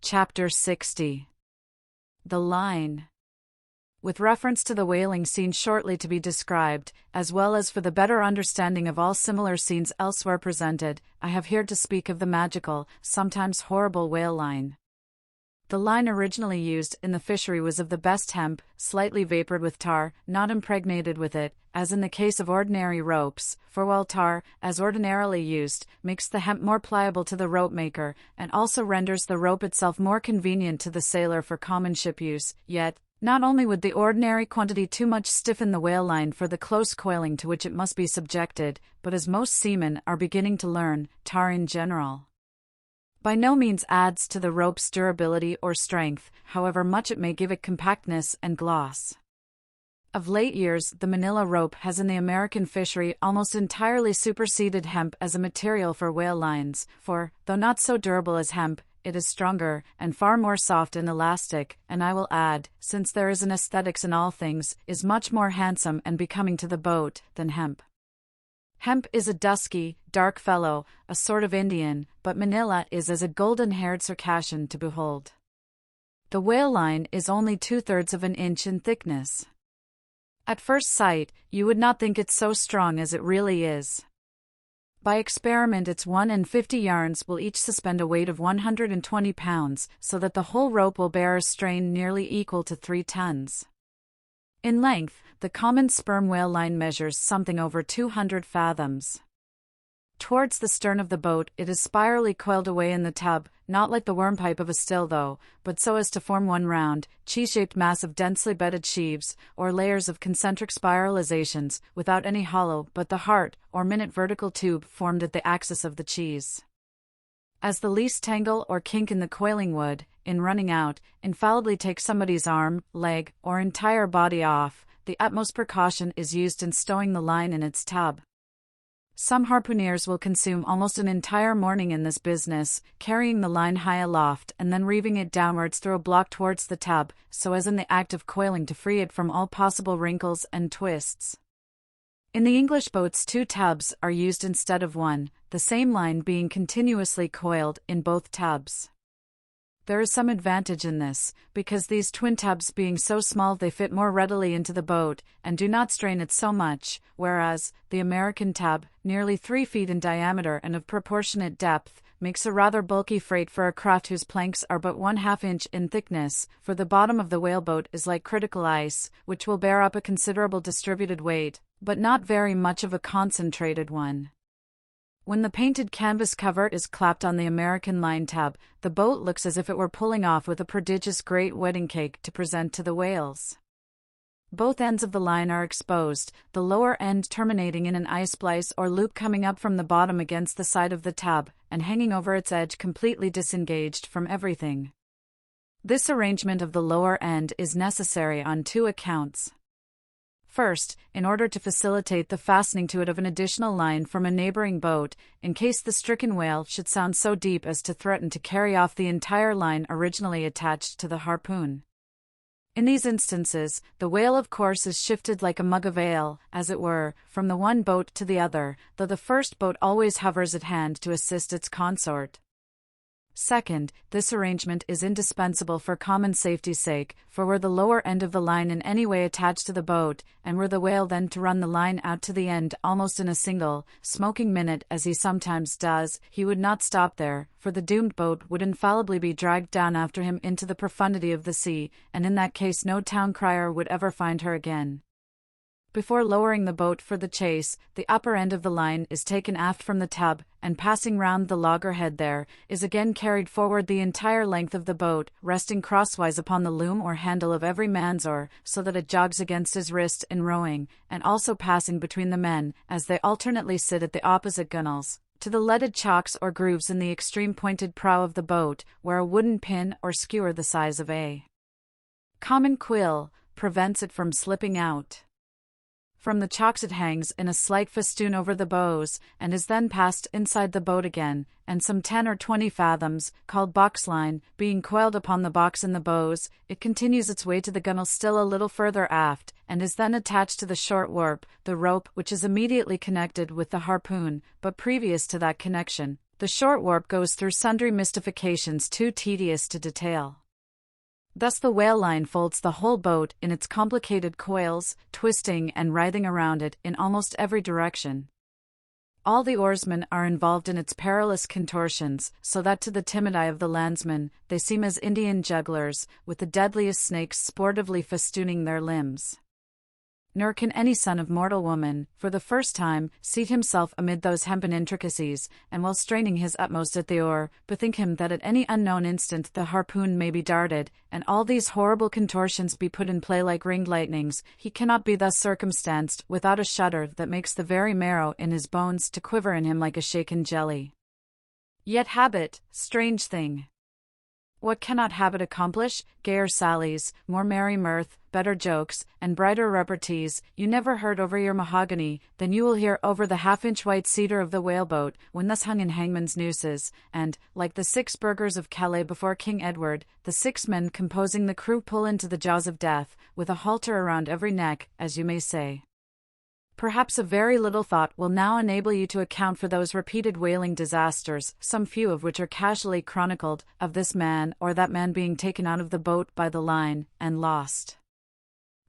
Chapter 60. The Line. With reference to the whaling scene shortly to be described, as well as for the better understanding of all similar scenes elsewhere presented, I have here to speak of the magical, sometimes horrible whale line. The line originally used in the fishery was of the best hemp, slightly vapored with tar, not impregnated with it, as in the case of ordinary ropes, for while tar, as ordinarily used, makes the hemp more pliable to the rope maker, and also renders the rope itself more convenient to the sailor for common ship use, yet, not only would the ordinary quantity too much stiffen the whale line for the close coiling to which it must be subjected, but as most seamen are beginning to learn, tar in general by no means adds to the rope's durability or strength, however much it may give it compactness and gloss. Of late years, the manila rope has in the American fishery almost entirely superseded hemp as a material for whale lines, for, though not so durable as hemp, it is stronger, and far more soft and elastic, and I will add, since there is an aesthetics in all things, is much more handsome and becoming to the boat than hemp. Hemp is a dusky, dark fellow, a sort of Indian, but manila is as a golden-haired Circassian to behold. The whale line is only 2/3 of an inch in thickness. At first sight, you would not think it so strong as it really is. By experiment its 1 in 50 yarns will each suspend a weight of 120 pounds, so that the whole rope will bear a strain nearly equal to 3 tons. In length, the common sperm whale line measures something over 200 fathoms. Towards the stern of the boat it is spirally coiled away in the tub, not like the wormpipe of a still though, but so as to form one round, cheese-shaped mass of densely bedded sheaves, or layers of concentric spiralizations, without any hollow but the heart, or minute vertical tube formed at the axis of the cheese. As the least tangle or kink in the coiling would, in running out, infallibly take somebody's arm, leg, or entire body off, the utmost precaution is used in stowing the line in its tub. Some harpooneers will consume almost an entire morning in this business, carrying the line high aloft and then reeving it downwards through a block towards the tub, so as in the act of coiling to free it from all possible wrinkles and twists. In the English boats 2 tubs are used instead of 1, the same line being continuously coiled in both tubs. There is some advantage in this, because these twin tubs being so small they fit more readily into the boat, and do not strain it so much, whereas, the American tub, nearly 3 feet in diameter and of proportionate depth, makes a rather bulky freight for a craft whose planks are but 1/2 inch in thickness, for the bottom of the whaleboat is like critical ice, which will bear up a considerable distributed weight, but not very much of a concentrated one. When the painted canvas cover is clapped on the American line tub, the boat looks as if it were pulling off with a prodigious great wedding cake to present to the whales. Both ends of the line are exposed, the lower end terminating in an ice splice or loop coming up from the bottom against the side of the tub, and hanging over its edge completely disengaged from everything. This arrangement of the lower end is necessary on 2 accounts. First, in order to facilitate the fastening to it of an additional line from a neighboring boat, in case the stricken whale should sound so deep as to threaten to carry off the entire line originally attached to the harpoon. In these instances, the whale of course is shifted like a mug of ale, as it were, from the one boat to the other, though the first boat always hovers at hand to assist its consort. Second, this arrangement is indispensable for common safety's sake, for were the lower end of the line in any way attached to the boat, and were the whale then to run the line out to the end almost in a single, smoking minute as he sometimes does, he would not stop there, for the doomed boat would infallibly be dragged down after him into the profundity of the sea, and in that case no town crier would ever find her again. Before lowering the boat for the chase, the upper end of the line is taken aft from the tub, and passing round the loggerhead there, is again carried forward the entire length of the boat, resting crosswise upon the loom or handle of every man's oar, so that it jogs against his wrist in rowing, and also passing between the men, as they alternately sit at the opposite gunwales, to the leaded chocks or grooves in the extreme pointed prow of the boat, where a wooden pin or skewer the size of a common quill prevents it from slipping out. From the chocks it hangs in a slight festoon over the bows, and is then passed inside the boat again, and some 10 or 20 fathoms, called box line, being coiled upon the box in the bows, it continues its way to the gunwale still a little further aft, and is then attached to the short warp, the rope which is immediately connected with the harpoon, but previous to that connection, The short warp goes through sundry mystifications too tedious to detail. Thus the whale line folds the whole boat in its complicated coils, twisting and writhing around it in almost every direction. All the oarsmen are involved in its perilous contortions, so that to the timid eye of the landsman, they seem as Indian jugglers, with the deadliest snakes sportively festooning their limbs. Nor can any son of mortal woman, for the first time, seat himself amid those hempen intricacies, and while straining his utmost at the oar, bethink him that at any unknown instant the harpoon may be darted, and all these horrible contortions be put in play like ringed lightnings. He cannot be thus circumstanced without a shudder that makes the very marrow in his bones to quiver in him like a shaken jelly. Yet habit, strange thing! What cannot habit accomplish? Gayer sallies, more merry mirth, better jokes, and brighter repartees, you never heard over your mahogany, than you will hear over the half-inch white cedar of the whaleboat, when thus hung in hangman's nooses, and, like the 6 burghers of Calais before King Edward, the 6 men composing the crew pull into the jaws of death, with a halter around every neck, as you may say. Perhaps a very little thought will now enable you to account for those repeated whaling disasters, some few of which are casually chronicled, of this man or that man being taken out of the boat by the line, and lost.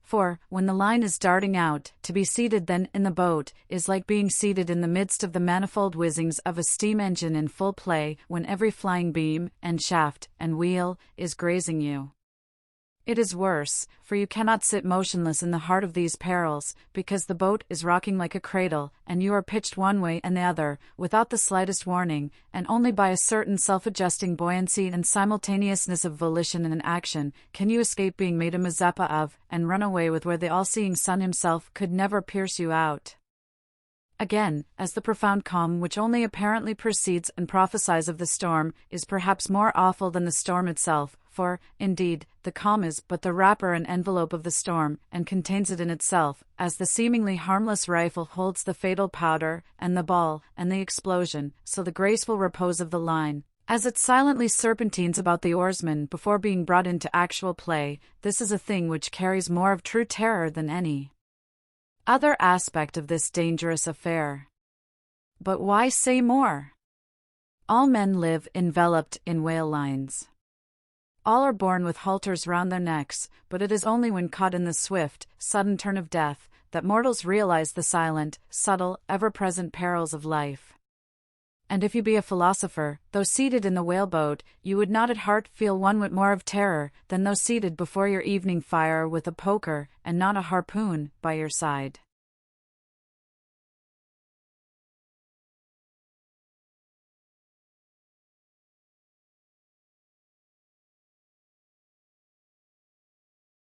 For, when the line is darting out, to be seated then in the boat, is like being seated in the midst of the manifold whizzings of a steam engine in full play, when every flying beam, and shaft, and wheel, is grazing you. It is worse, for you cannot sit motionless in the heart of these perils, because the boat is rocking like a cradle, and you are pitched one way and the other, without the slightest warning, and only by a certain self-adjusting buoyancy and simultaneousness of volition and action, can you escape being made a Mazeppa of, and run away with where the all-seeing sun himself could never pierce you out. Again, as the profound calm which only apparently precedes and prophesies of the storm, is perhaps more awful than the storm itself, for, indeed, the calm is but the wrapper and envelope of the storm, and contains it in itself, as the seemingly harmless rifle holds the fatal powder, and the ball, and the explosion, so the graceful repose of the line, as it silently serpentines about the oarsman before being brought into actual play, this is a thing which carries more of true terror than any other aspect of this dangerous affair. But why say more? All men live enveloped in whale lines. All are born with halters round their necks, but it is only when caught in the swift, sudden turn of death, that mortals realize the silent, subtle, ever-present perils of life. And if you be a philosopher, though seated in the whaleboat, you would not at heart feel one whit more of terror, than though seated before your evening fire with a poker, and not a harpoon, by your side.